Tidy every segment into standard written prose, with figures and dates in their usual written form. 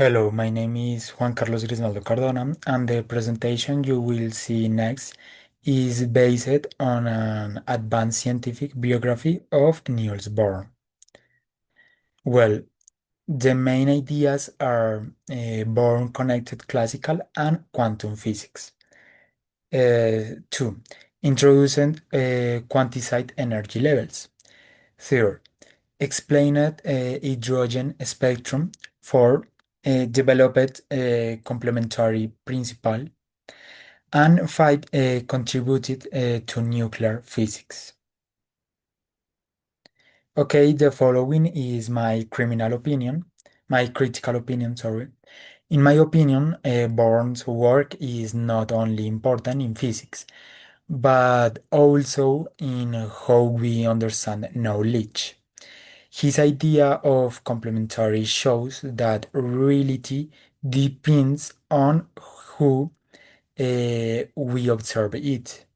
Hello, my name is Juan Grismaldo Cardona, and the presentation you will see next is based on an advanced scientific biography of Niels Bohr. Well, the main ideas are Bohr connected classical and quantum physics. Two, introducing quantized energy levels. Third, explained hydrogen spectrum. Four, developed complementary principle. And five, contributed to nuclear physics. Okay, the following is my critical opinion, sorry. In my opinion, Born's work is not only important in physics, but also in how we understand knowledge. His idea of complementary shows that reality depends on who we observe it.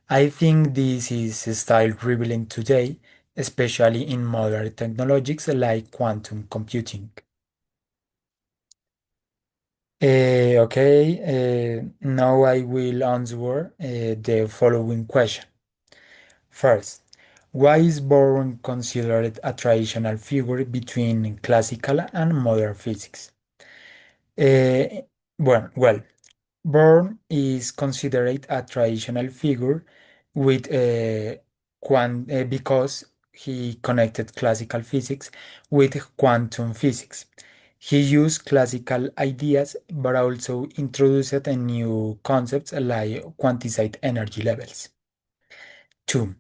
I think this is still prevalent today, especially in modern technologies like quantum computing. Now I will answer the following question. First, why is Bohr considered a traditional figure between classical and modern physics? Uh, well, Bohr is considered a traditional figure with because he connected classical physics with quantum physics. He used classical ideas but also introduced a new concepts like quantized energy levels. Two,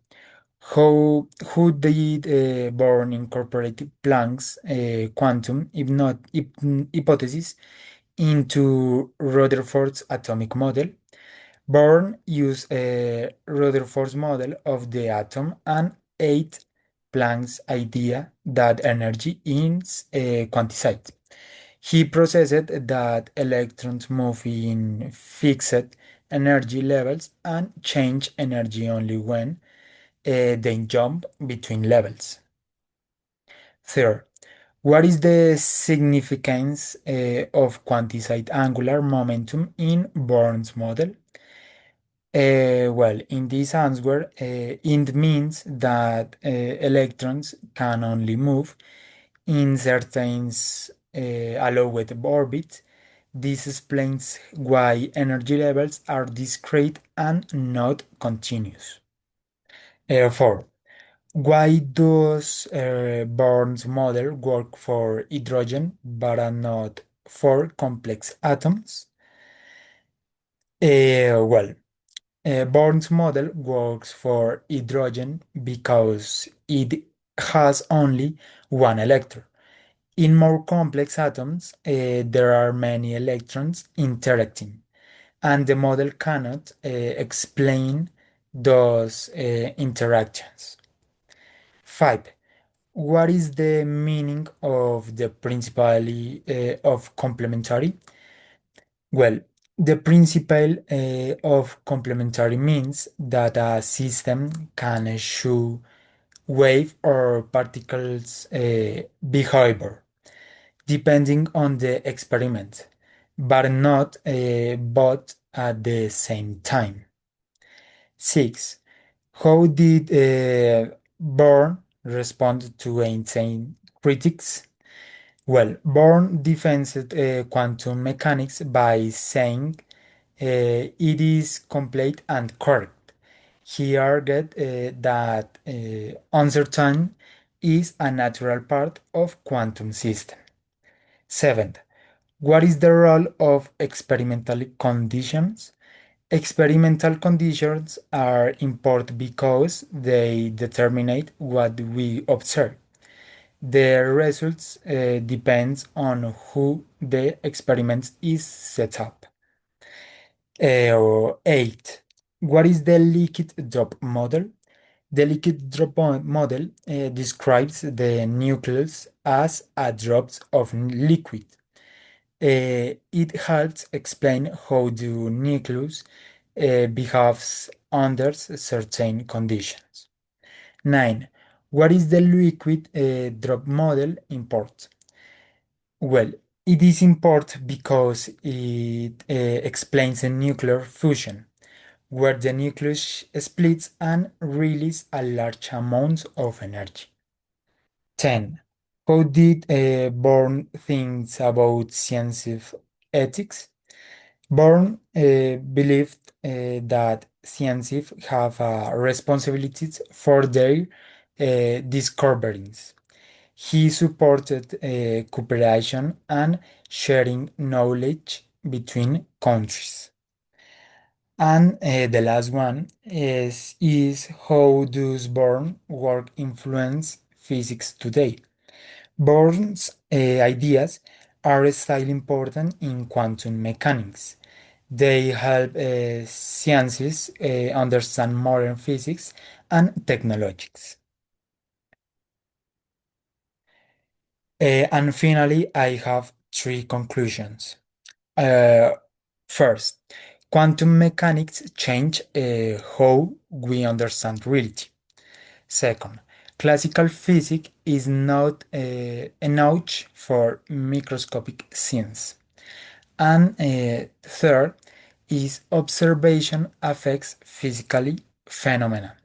who did Bohr incorporate Planck's quantum hypothesis into Rutherford's atomic model? Bohr used Rutherford's model of the atom and ate Planck's idea that energy is quantized. He processed that electrons move in fixed energy levels and change energy only when they jump between levels. Third, what is the significance of quantized angular momentum in Born's model? In this answer, it means that electrons can only move in certain allowed orbits. This explains why energy levels are discrete and not continuous. Four, why does Born's model work for hydrogen but not for complex atoms? Well, Born's model works for hydrogen because it has only one electron. In more complex atoms, there are many electrons interacting, and the model cannot explain those interactions. 5. What is the meaning of the principle of complementary? Well, the principle of complementary means that a system can eschew wave or particles behavior depending on the experiment, but not both at the same time. 6. How did Bohr respond to Einstein critics? Well, Bohr defended quantum mechanics by saying it is complete and correct. He argued that uncertainty is a natural part of quantum system. Seventh, what is the role of experimental conditions? Experimental conditions are important because they determine what we observe. The results depends on who the experiment is set up. 8. What is the liquid drop model? The liquid drop model describes the nucleus as a drop of liquid. It helps explain how the nucleus behaves under certain conditions. 9. What is the liquid drop model import? Well, It is important because it explains a nuclear fusion, where the nucleus splits and releases a large amount of energy. 10. How did Born think about scientific ethics? Born believed that scientists have responsibilities for their discoveries. He supported cooperation and sharing knowledge between countries. And the last one is how does Born work influence physics today? Born's ideas are still important in quantum mechanics. They help scientists understand modern physics and technologies. And finally, I have three conclusions. Uh, First, quantum mechanics change how we understand reality. Second, classical physics is not enough for microscopic science. And third is observation affects physically phenomena.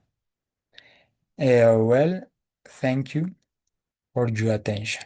Well, thank you for your attention.